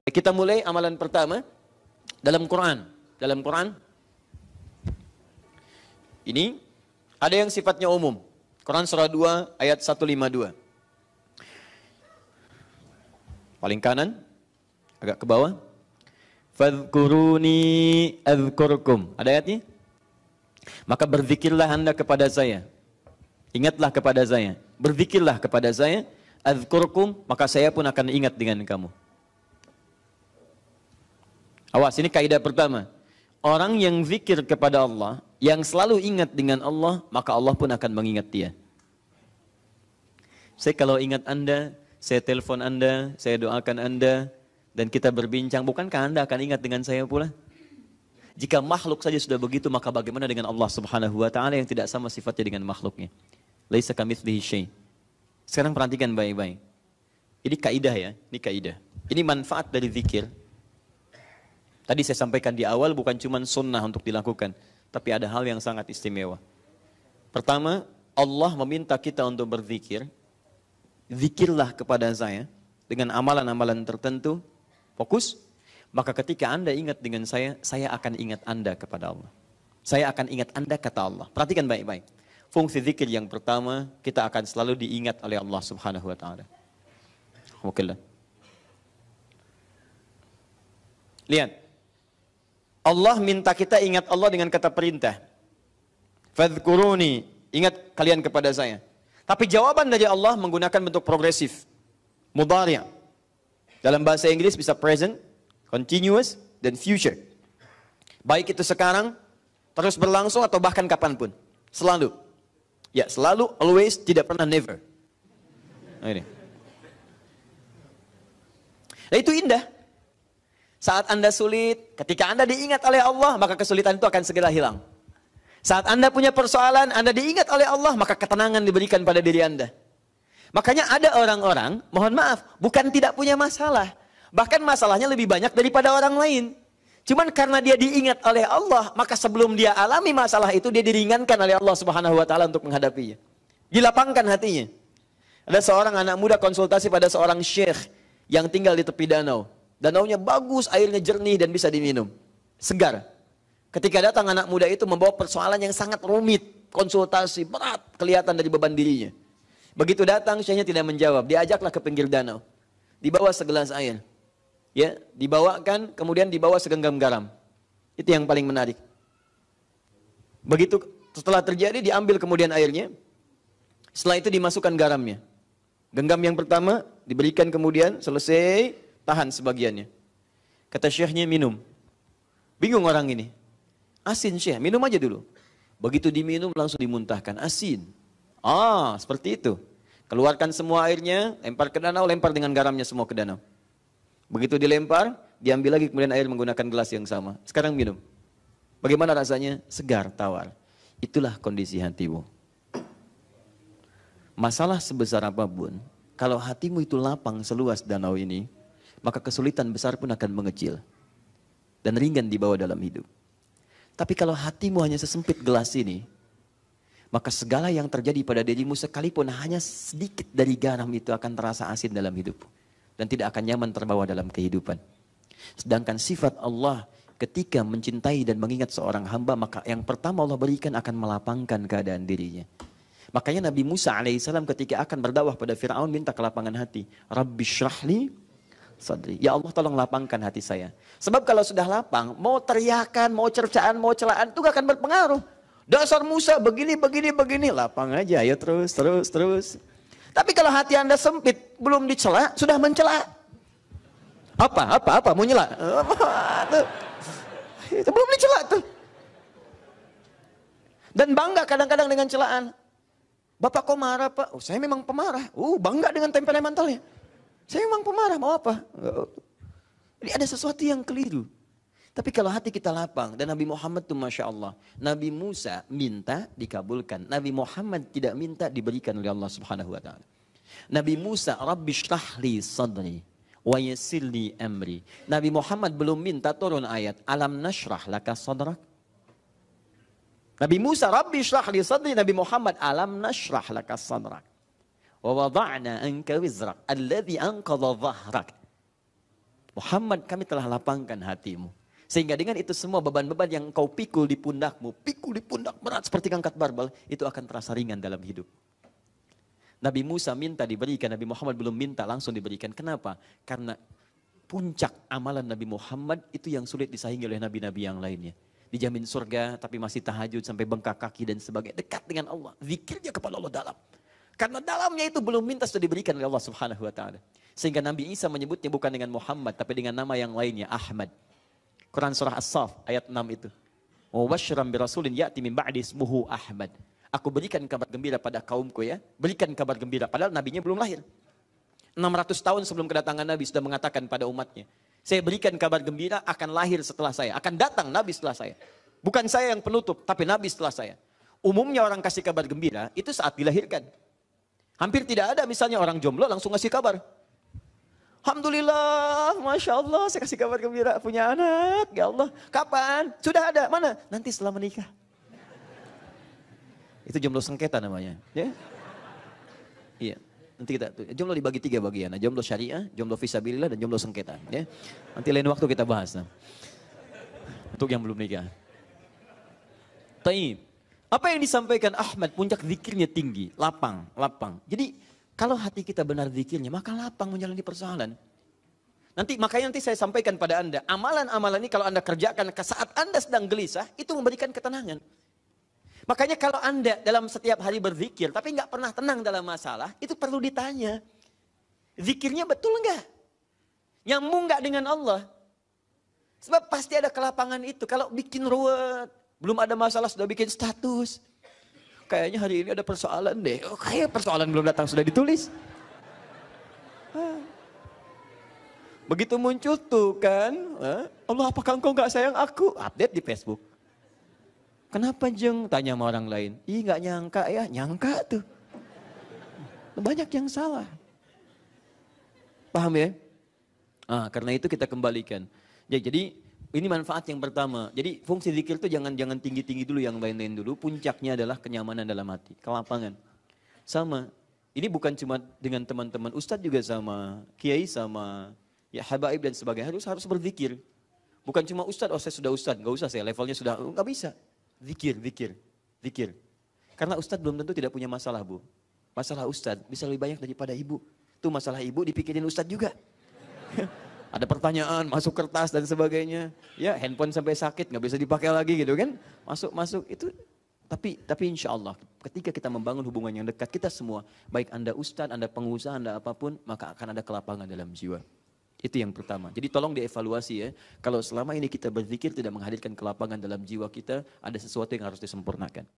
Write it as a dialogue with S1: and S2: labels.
S1: Kita mulai amalan pertama dalam Quran. Dalam Quran ini ada yang sifatnya umum. Quran surah 2 ayat 152. Paling kanan, agak ke bawah. Fadhkuruni adzkurkum. Ada ayatnya? Maka berzikirlah anda kepada saya. Ingatlah kepada saya. Berzikirlah kepada saya. Adzkurkum, maka saya pun akan ingat dengan kamu. Awas, ini kaidah pertama. Orang yang zikir kepada Allah, yang selalu ingat dengan Allah, maka Allah pun akan mengingat dia. Saya kalau ingat anda, saya telepon anda, saya doakan anda, dan kita berbincang, bukankah anda akan ingat dengan saya pula? Jika makhluk saja sudah begitu, maka bagaimana dengan Allah subhanahu wa ta'ala yang tidak sama sifatnya dengan makhluknya? Laisa kamitslihi syai'. Sekarang perhatikan baik-baik. Ini kaidah ya, ini kaidah. Ini manfaat dari zikir. Tadi saya sampaikan di awal bukan cuma sunnah untuk dilakukan, tapi ada hal yang sangat istimewa. Pertama, Allah meminta kita untuk berzikir. Zikirlah kepada saya dengan amalan-amalan tertentu. Fokus. Maka ketika anda ingat dengan saya akan ingat anda kepada Allah. Saya akan ingat anda kata Allah. Perhatikan baik-baik. Fungsi zikir yang pertama, kita akan selalu diingat oleh Allah subhanahu wa ta'ala. Alhamdulillah. Lihat. Allah minta kita ingat Allah dengan kata perintah. Fadhkuruni, ingat kalian kepada saya. Tapi jawaban dari Allah menggunakan bentuk progresif. Mudhari'. Dalam bahasa Inggris bisa present, continuous, dan future. Baik itu sekarang, terus berlangsung atau bahkan kapanpun. Selalu. Ya, selalu, always, tidak pernah, never. Nah, ini. Nah, itu indah. Saat anda sulit, ketika anda diingat oleh Allah, maka kesulitan itu akan segera hilang. Saat anda punya persoalan, anda diingat oleh Allah, maka ketenangan diberikan pada diri anda. Makanya ada orang-orang, mohon maaf, bukan tidak punya masalah. Bahkan masalahnya lebih banyak daripada orang lain. Cuman karena dia diingat oleh Allah, maka sebelum dia alami masalah itu, dia diringankan oleh Allah subhanahu wa ta'ala untuk menghadapinya. Dilapangkan hatinya. Ada seorang anak muda konsultasi pada seorang syekh yang tinggal di tepi danau. Danaunya bagus, airnya jernih dan bisa diminum. Segar. Ketika datang anak muda itu membawa persoalan yang sangat rumit. Konsultasi, berat, kelihatan dari beban dirinya. Begitu datang, syekhnya tidak menjawab. Diajaklah ke pinggir danau. Dibawa segelas air. Ya, dibawakan, kemudian dibawa segenggam garam. Itu yang paling menarik. Begitu setelah terjadi, diambil kemudian airnya. Setelah itu dimasukkan garamnya. Genggam yang pertama, diberikan kemudian, selesai, tahan sebagiannya. Kata syekhnya, minum. Bingung orang ini. Asin syekh, minum aja dulu. Begitu diminum, langsung dimuntahkan. Asin. Ah, seperti itu. Keluarkan semua airnya, lempar ke danau, lempar dengan garamnya semua ke danau. Begitu dilempar, diambil lagi kemudian air menggunakan gelas yang sama. Sekarang minum. Bagaimana rasanya? Segar, tawar. Itulah kondisi hatimu. Masalah sebesar apapun, kalau hatimu itu lapang seluas danau ini, maka kesulitan besar pun akan mengecil. Dan ringan dibawa dalam hidup. Tapi kalau hatimu hanya sesempit gelas ini, maka segala yang terjadi pada dirimu sekalipun hanya sedikit dari garam itu akan terasa asin dalam hidupmu. Dan tidak akan nyaman terbawa dalam kehidupan. Sedangkan sifat Allah ketika mencintai dan mengingat seorang hamba, maka yang pertama Allah berikan akan melapangkan keadaan dirinya. Makanya Nabi Musa alaihissalam ketika akan berdakwah pada Fir'aun minta kelapangan hati. Rabbi syrahli sadri. Ya Allah tolong lapangkan hati saya. Sebab kalau sudah lapang, mau teriakan, mau cercaan, mau celaan, itu gak akan berpengaruh. Dasar Musa begini, lapang aja, ayo terus. Tapi kalau hati anda sempit, belum dicela, sudah mencela. Apa, mau nyela? Itu belum dicela tuh. Dan bangga kadang-kadang dengan celaan. Bapak kok marah pak? Oh saya memang pemarah. Bangga dengan temperamentalnya. Saya memang pemarah, mau apa? Jadi ada sesuatu yang keliru. Tapi kalau hati kita lapang, dan Nabi Muhammad itu Masya Allah. Nabi Musa minta dikabulkan. Nabi Muhammad tidak minta diberikan oleh Allah subhanahu wa ta'ala. Nabi Musa, Rabbi syrahli sadri, wa yassirli amri. Nabi Muhammad belum minta turun ayat, Alam nashrah laka sadrak. Nabi Musa, Rabbi syrahli sadri. Nabi Muhammad, Alam nashrah laka sadrak. Wa wada'na anka wizrak, alladhi anqadha dhahrak. Muhammad, kami telah lapangkan hatimu. Sehingga dengan itu semua beban-beban yang engkau pikul di pundakmu, pikul di pundak berat seperti angkat barbel, itu akan terasa ringan dalam hidup. Nabi Musa minta diberikan, Nabi Muhammad belum minta, langsung diberikan. Kenapa? Karena puncak amalan Nabi Muhammad itu yang sulit disaingi oleh nabi-nabi yang lainnya. Dijamin surga, tapi masih tahajud sampai bengkak kaki dan sebagainya. Dekat dengan Allah, zikirnya kepada Allah dalam. Karena dalamnya itu belum minta sudah diberikan oleh Allah Subhanahu Wa Taala. Sehingga Nabi Isa menyebutnya bukan dengan Muhammad, tapi dengan nama yang lainnya, Ahmad. Quran surah As-Saff ayat 6 itu. Wa basyyiran bi rasulin ya'ti min ba'di ismuhu Ahmad. Aku berikan kabar gembira pada kaumku ya. Berikan kabar gembira, padahal nabinya belum lahir. 600 tahun sebelum kedatangan Nabi sudah mengatakan pada umatnya, saya berikan kabar gembira akan lahir setelah saya, akan datang Nabi setelah saya. Bukan saya yang penutup, tapi Nabi setelah saya. Umumnya orang kasih kabar gembira itu saat dilahirkan. Hampir tidak ada misalnya orang jomblo langsung ngasih kabar. Alhamdulillah, Masya Allah, saya kasih kabar gembira, punya anak, ya Allah. Kapan? Sudah ada, mana? Nanti setelah menikah. Itu jomblo sengketa namanya. Ya? Iya. Nanti kita, jomblo dibagi 3 bagian. Jomblo syariah, jomblo fisabilillah, dan jomblo sengketa. Ya? Nanti lain waktu kita bahas. Nah. Untuk yang belum nikah. Taib. Apa yang disampaikan Ahmad, puncak zikirnya tinggi, lapang, lapang. Jadi kalau hati kita benar zikirnya, maka lapang menjalani persoalan. Makanya nanti saya sampaikan pada Anda, amalan-amalan ini kalau Anda kerjakan saat Anda sedang gelisah, itu memberikan ketenangan. Makanya kalau Anda dalam setiap hari berzikir, tapi nggak pernah tenang dalam masalah, itu perlu ditanya. Zikirnya betul nggak? Nyambung nggak dengan Allah? Sebab pasti ada kelapangan itu. Kalau bikin ruwet, belum ada masalah sudah bikin status. Kayaknya hari ini ada persoalan deh. Oh, kayak persoalan belum datang sudah ditulis. Begitu muncul tuh kan, Allah apakah engkau nggak sayang aku? Update di Facebook. Kenapa Jeng? Tanya sama orang lain. Ih nggak nyangka ya, nyangka tuh. Banyak yang salah. Paham ya? Karena itu kita kembalikan. Ya, jadi ini manfaat yang pertama. Jadi fungsi zikir itu jangan tinggi-tinggi dulu, yang lain-lain dulu. Puncaknya adalah kenyamanan dalam hati, kelapangan. Sama. Ini bukan cuma dengan teman-teman ustadz, juga sama kiai, sama ya habaib dan sebagainya. Harus berzikir. Bukan cuma ustadz, oh saya sudah ustadz, nggak usah saya levelnya sudah, nggak bisa. Zikir. Karena ustadz belum tentu tidak punya masalah, Bu. Masalah ustadz bisa lebih banyak daripada ibu. Tuh masalah ibu dipikirin ustadz juga. Ada pertanyaan, masuk kertas dan sebagainya. Ya, handphone sampai sakit, nggak bisa dipakai lagi gitu kan. Masuk itu. Tapi insya Allah ketika kita membangun hubungan yang dekat, kita semua, baik Anda ustadz, Anda pengusaha, Anda apapun, maka akan ada kelapangan dalam jiwa. Itu yang pertama. Jadi tolong dievaluasi ya. Kalau selama ini kita berzikir tidak menghadirkan kelapangan dalam jiwa kita, ada sesuatu yang harus disempurnakan.